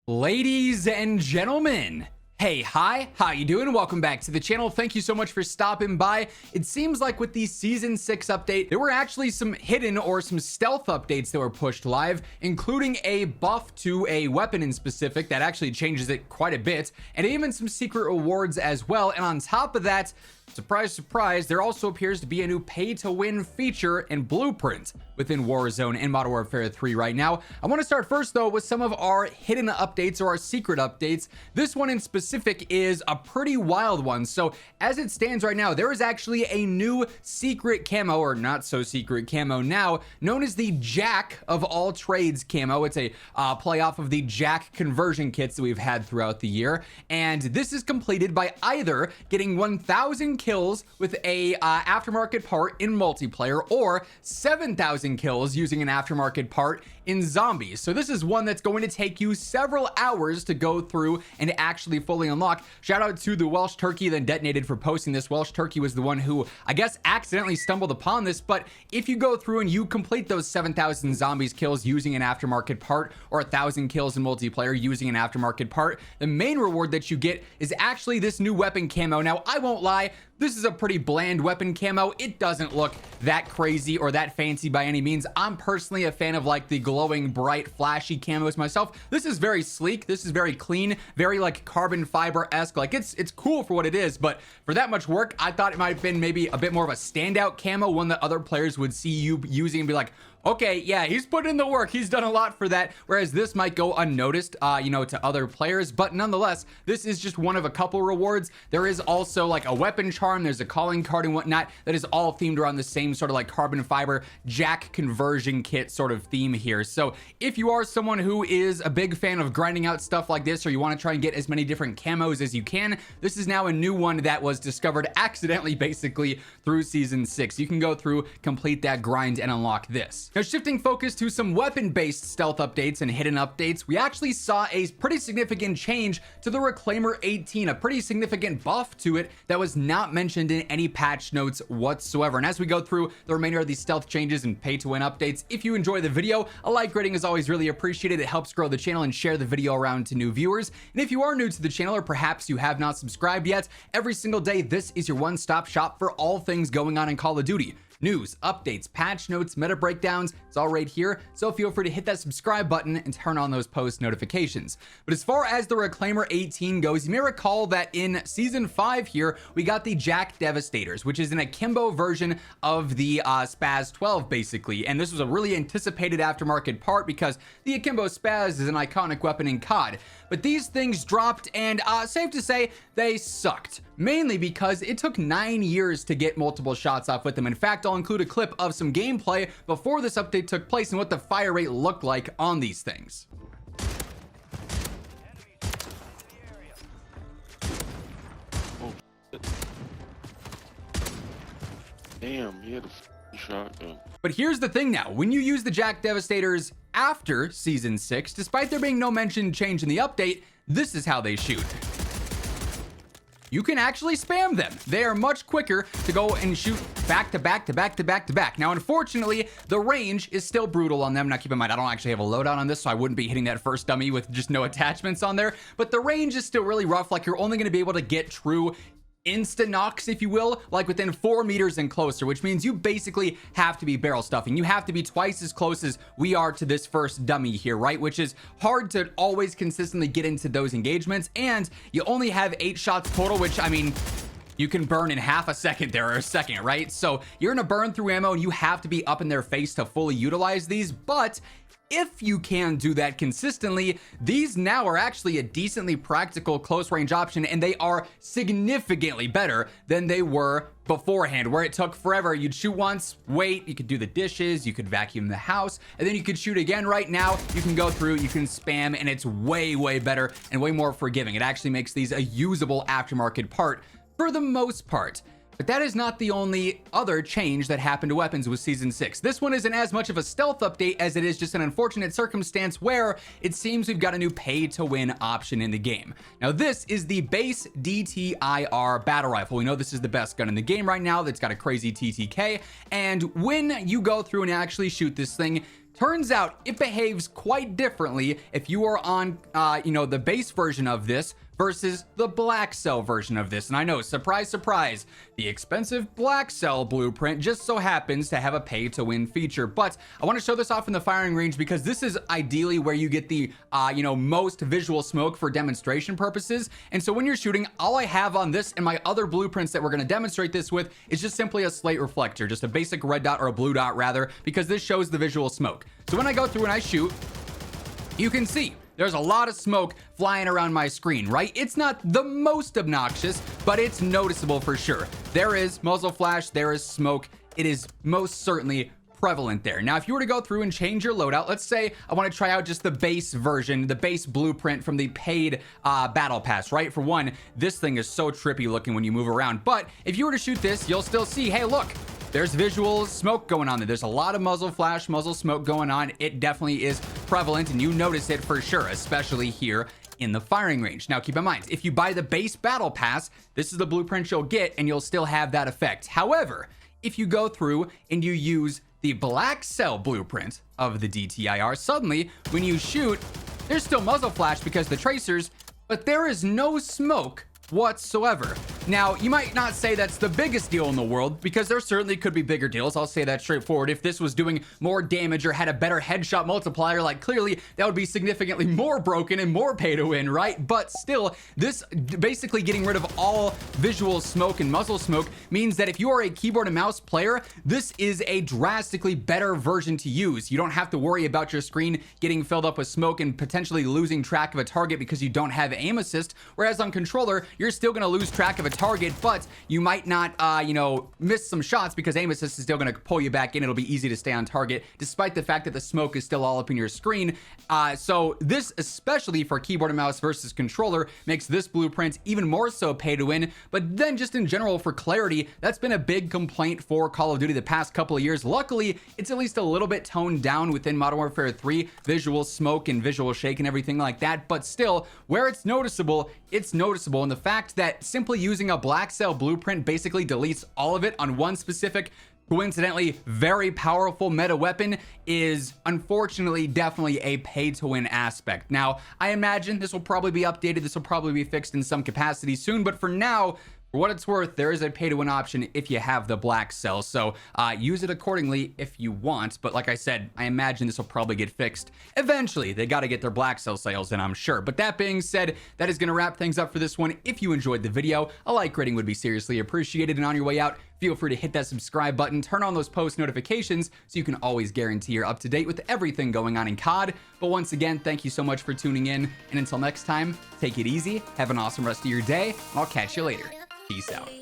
Ladies and gentlemen, hey, hi, how you doing? Welcome back to the channel. Thank you so much for stopping by. It seems like with the season 6 update, there were actually some hidden or some stealth updates that were pushed live, including a buff to a weapon in specific that actually changes it quite a bit, and even some secret rewards as well. And on top of that, surprise, surprise, there also appears to be a new pay-to-win feature and blueprint within Warzone and Modern Warfare 3 right now. I want to start first, though, with some of our hidden updates or our secret updates. This one in specific is a pretty wild one. So as it stands right now, there is actually a new secret camo, or not so secret camo now, known as the Jack of all trades camo. It's a play off of the Jack conversion kits that we've had throughout the year. And this is completed by either getting 1,000 kills with a aftermarket part in multiplayer, or 7,000 kills using an aftermarket part in zombies. So this is one that's going to take you several hours to go through and actually fully unlock. Shout out to the Welsh Turkey that detonated for posting this. Welsh Turkey was the one who, I guess, accidentally stumbled upon this. But if you go through and you complete those 7,000 zombies kills using an aftermarket part, or 1,000 kills in multiplayer using an aftermarket part, the main reward that you get is actually this new weapon camo. Now, I won't lie, this is a pretty bland weapon camo. It doesn't look that crazy or that fancy by any means. I'm personally a fan of like the glowing, bright, flashy camos myself. This is very sleek. This is very clean, very like carbon fiber-esque. Like it's cool for what it is, but for that much work, I thought it might have been maybe a bit more of a standout camo, one that other players would see you using and be like, okay, yeah, he's put in the work. He's done a lot for that. Whereas this might go unnoticed, to other players. But nonetheless, this is just one of a couple rewards. There is also like a weapon charm. There's a calling card and whatnot that is all themed around the same sort of like carbon fiber Jack conversion kit sort of theme here. So if you are someone who is a big fan of grinding out stuff like this, or you want to try and get as many different camos as you can, this is now a new one that was discovered accidentally, basically, through season 6. You can go through, complete that grind, and unlock this. Now, shifting focus to some weapon-based stealth updates and hidden updates, we actually saw a pretty significant change to the Reclaimer 18, a pretty significant buff to it that was not mentioned in any patch notes whatsoever. And as we go through the remainder of these stealth changes and pay-to-win updates, if you enjoy the video, a like rating is always really appreciated. It helps grow the channel, and share the video around to new viewers. And if you are new to the channel, or perhaps you have not subscribed yet, every single day, this is your one-stop shop for all things going on in Call of Duty. News, updates, patch notes, meta breakdowns, it's all right here. So feel free to hit that subscribe button and turn on those post notifications. But as far as the Reclaimer 18 goes, you may recall that in season 5 here, we got the Jack Devastators, which is an akimbo version of the Spaz 12, basically. And this was a really anticipated aftermarket part because the akimbo Spaz is an iconic weapon in COD. But these things dropped, and safe to say, they sucked. Mainly because it took 9 years to get multiple shots off with them. In fact, I'll include a clip of some gameplay before this update took place and what the fire rate looked like on these things. Oh, damn, he had a shotgun. But here's the thing now, when you use the Jack Devastators after season 6, despite there being no mentioned change in the update, this is how they shoot. You can actually spam them. They are much quicker to go and shoot back to back to back to back to back. Now, unfortunately, the range is still brutal on them. Now, keep in mind, I don't actually have a loadout on this, so I wouldn't be hitting that first dummy with just no attachments on there. But the range is still really rough. Like, you're only going to be able to get true insta-knocks, if you will, like within 4 meters and closer, which means you basically have to be barrel stuffing. You have to be twice as close as we are to this first dummy here, right? Which is hard to always consistently get into those engagements. And you only have 8 shots total, which, I mean, you can burn in half a second there, or a second, right? So you're gonna burn through ammo, and you have to be up in their face to fully utilize these. But if you can do that consistently, these now are actually a decently practical close range option, and they are significantly better than they were beforehand, where it took forever. You'd shoot once, wait, you could do the dishes, you could vacuum the house, and then you could shoot again. Right now, you can go through, you can spam, and it's way, way better and way more forgiving. It actually makes these a usable aftermarket part for the most part. But that is not the only other change that happened to weapons with season 6. This one isn't as much of a stealth update as it is just an unfortunate circumstance where it seems we've got a new pay to win option in the game. Now, this is the base DTIR battle rifle. We know this is the best gun in the game right now that's got a crazy TTK. And when you go through and actually shoot this thing, Turns out it behaves quite differently if you are on, the base version of this versus the black cell version of this. And I know, surprise, surprise, the expensive black cell blueprint just so happens to have a pay to win feature. But I want to show this off in the firing range because this is ideally where you get the, most visual smoke for demonstration purposes. And so when you're shooting, all I have on this and my other blueprints that we're going to demonstrate this with is just simply a slate reflector, just a basic red dot or a blue dot rather, because this shows the visual smoke. So when I go through and I shoot, you can see there's a lot of smoke flying around my screen, right? It's not the most obnoxious, but it's noticeable for sure. There is muzzle flash, there is smoke. It is most certainly prevalent there. Now, if you were to go through and change your loadout, let's say I want to try out just the base version, the base blueprint from the paid battle pass, right? For one, this thing is so trippy looking when you move around. But if you were to shoot this, you'll still see, hey, look, there's visual smoke going on there. There's a lot of muzzle flash, muzzle smoke going on. It definitely is prevalent and you notice it for sure, especially here in the firing range. Now, keep in mind, if you buy the base battle pass, this is the blueprint you'll get and you'll still have that effect. However, if you go through and you use the black cell blueprint of the DTIR, suddenly when you shoot, there's still muzzle flash because the tracers, but there is no smoke whatsoever. Now, you might not say that's the biggest deal in the world because there certainly could be bigger deals. I'll say that straightforward. If this was doing more damage or had a better headshot multiplier, like clearly that would be significantly more broken and more pay to win, right? But still, this basically getting rid of all visual smoke and muzzle smoke means that if you are a keyboard and mouse player, this is a drastically better version to use. You don't have to worry about your screen getting filled up with smoke and potentially losing track of a target because you don't have aim assist. Whereas on controller, you're still going to lose track of a target, but you might not, miss some shots because aim assist is still going to pull you back in. It'll be easy to stay on target, despite the fact that the smoke is still all up in your screen. So this, especially for keyboard and mouse versus controller, makes this blueprint even more so pay to win. But then just in general, for clarity, that's been a big complaint for Call of Duty the past couple of years. Luckily, it's at least a little bit toned down within Modern Warfare 3, visual smoke and visual shake and everything like that. But still, where it's noticeable, and the fact that simply using a black cell blueprint basically deletes all of it on one specific, coincidentally very powerful meta weapon is unfortunately definitely a pay to win aspect. Now, I imagine this will probably be updated. This will probably be fixed in some capacity soon, but for now, for what it's worth, there is a pay to win option if you have the black cell. So use it accordingly if you want. But like I said, I imagine this will probably get fixed eventually. They got to get their black cell sales in, I'm sure. But that being said, that is going to wrap things up for this one. If you enjoyed the video, a like rating would be seriously appreciated. And on your way out, feel free to hit that subscribe button, turn on those post notifications so you can always guarantee you're up to date with everything going on in COD. But once again, thank you so much for tuning in. And until next time, take it easy, have an awesome rest of your day, and I'll catch you later. Peace out.